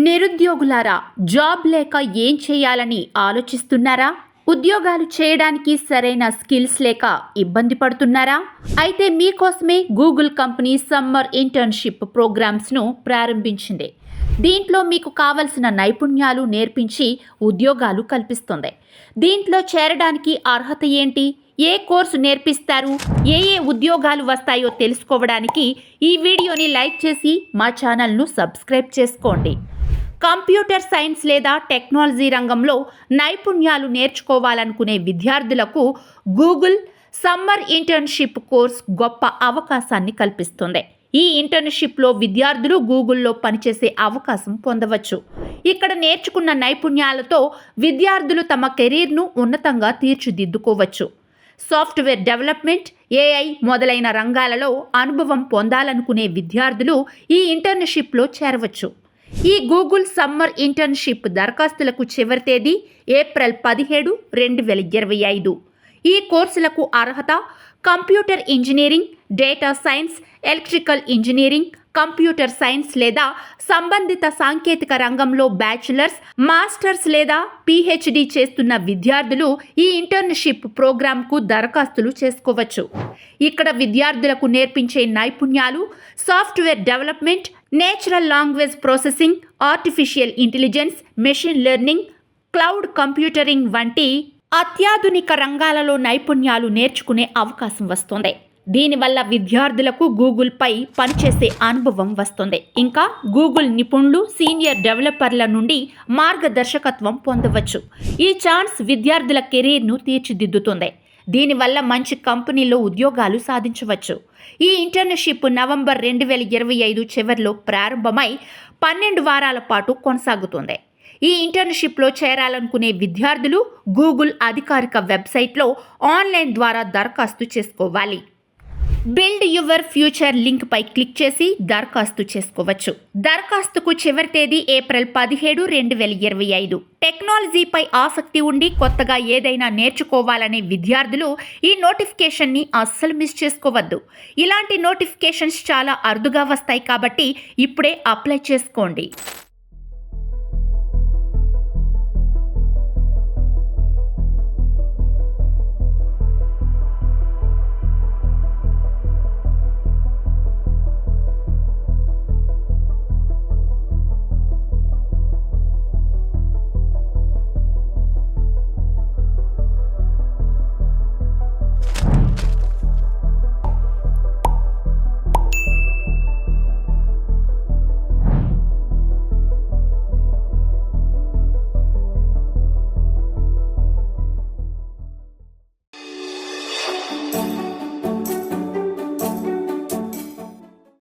నిరుద్యోగులారా, job లేక ఏం చేయాలని ఆలోచిస్తున్నారా? ఉద్యోగాలు చేయడానికి సరైన స్కిల్స్ లేక ఇబ్బంది పడుతున్నారా? అయితే మీకోసమే గూగుల్ కంపెనీ సమ్మర్ ఇంటర్న్షిప్ ప్రోగ్రామ్స్ను ప్రారంభించింది. దీంట్లో మీకు కావలసిన నైపుణ్యాలు నేర్పించి ఉద్యోగాలు కల్పిస్తుంది. దీంట్లో చేరడానికి అర్హత ఏంటి? ఏ కోర్సు నేర్పిస్తారు? ఏ ఉద్యోగాలు వస్తాయో తెలుసుకోవడానికి ఈ వీడియోని లైక్ చేసి మా ఛానల్ను సబ్స్క్రైబ్ చేసుకోండి. కంప్యూటర్ సైన్స్ లేదా టెక్నాలజీ రంగంలో నైపుణ్యాలు నేర్చుకోవాలనుకునే విద్యార్థులకు గూగుల్ సమ్మర్ ఇంటర్న్షిప్ కోర్స్ గొప్ప అవకాశాన్ని కల్పిస్తుంది. ఈ ఇంటర్న్షిప్లో విద్యార్థులు గూగుల్లో పనిచేసే అవకాశం పొందవచ్చు. ఇక్కడ నేర్చుకున్న నైపుణ్యాలతో విద్యార్థులు తమ కెరీర్ను ఉన్నతంగా తీర్చిదిద్దుకోవచ్చు. సాఫ్ట్వేర్ డెవలప్మెంట్, AI మొదలైన రంగాలలో అనుభవం పొందాలనుకునే విద్యార్థులు ఈ ఇంటర్న్షిప్లో చేరవచ్చు. ఈ గూగుల్ సమ్మర్ ఇంటర్న్షిప్ దరఖాస్తులకు చివరి తేదీ ఏప్రిల్ 17, 2025. ఈ కోర్సులకు అర్హత computer engineering, data science, electrical engineering, computer science లేదా సంబంధిత సాంకేతిక రంగంలో బ్యాచిలర్స్, మాస్టర్స్ లేదా PhD చేస్తున్న విద్యార్థులు ఈ ఇంటర్న్షిప్ ప్రోగ్రాంకు దరఖాస్తులు చేసుకోవచ్చు. ఇక్కడ విద్యార్థులకు నేర్పించే నైపుణ్యాలు software development, natural language processing, artificial intelligence, machine learning, cloud computering వంటి అత్యాధునిక రంగాలలో నైపుణ్యాలు నేర్చుకునే అవకాశం వస్తుంది. దీనివల్ల విద్యార్థులకు గూగుల్పై పనిచేసే అనుభవం వస్తుంది. ఇంకా గూగుల్ నిపుణులు, సీనియర్ డెవలపర్ల నుండి మార్గదర్శకత్వం పొందవచ్చు. ఈ ఛాన్స్ విద్యార్థుల కెరీర్ను తీర్చిదిద్దుతుంది. దీనివల్ల మంచి కంపెనీలో ఉద్యోగాలు సాధించవచ్చు. ఈ ఇంటర్న్షిప్ నవంబర్ 2025 చివరిలో ప్రారంభమై 12 వారాల పాటు కొనసాగుతుంది. ఈ ఇంటర్న్షిప్లో చేరాలనుకునే విద్యార్థులు గూగుల్ అధికారిక వెబ్సైట్లో ఆన్లైన్ ద్వారా దరఖాస్తు చేసుకోవాలి. బిల్డ్ యువర్ ఫ్యూచర్ లింక్పై క్లిక్ చేసి దరఖాస్తు చేసుకోవచ్చు. దరఖాస్తుకు చివరి తేదీ ఏప్రిల్ 17, 2025. టెక్నాలజీపై ఆసక్తి ఉండి కొత్తగా ఏదైనా నేర్చుకోవాలనే విద్యార్థులు ఈ నోటిఫికేషన్ని అస్సలు మిస్ చేసుకోవద్దు. ఇలాంటి నోటిఫికేషన్స్ చాలా అరుదుగా వస్తాయి కాబట్టి ఇప్పుడే అప్లై చేసుకోండి.